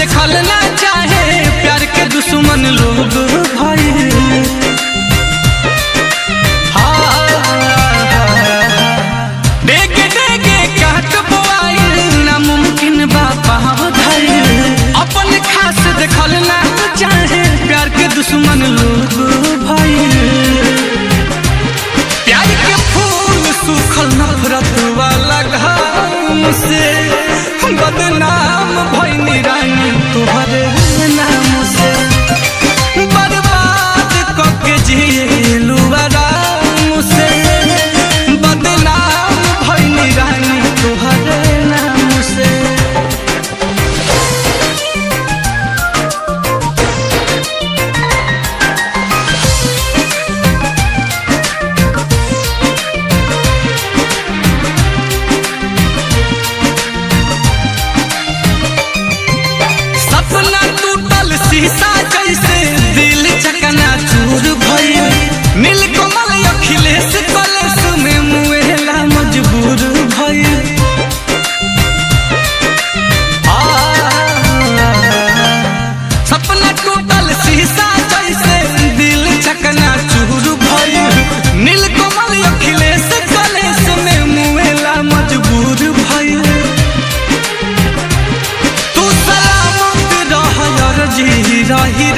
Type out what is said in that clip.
देखल ना चाहे प्यार के दुश्मन लोग भाई। डेगे डेगे काट बोआई नामुमकिन बापा धाई। अपन खास देखल ना चाहे प्यार के दुश्मन लोग भाई। प्यार के फूल सूखल नफरत वाला घाम से बदनाम भइनी रानी तोहरे नाम से। बर्बाद करके जिएलू आराम से बदनाम भइनी रानी तोहरे नाम से। शीशा जैसे दिल चकना चूर भइल। नीलकमल अखिलेश कलेश में मुएला मजबूर भइल। सपना टूटल शीशा जैसे दिल चकना चूर भइल। नीलकमल अखिलेश कलेश में मुएला मजबूर भइल। तू सलामत रह जी रही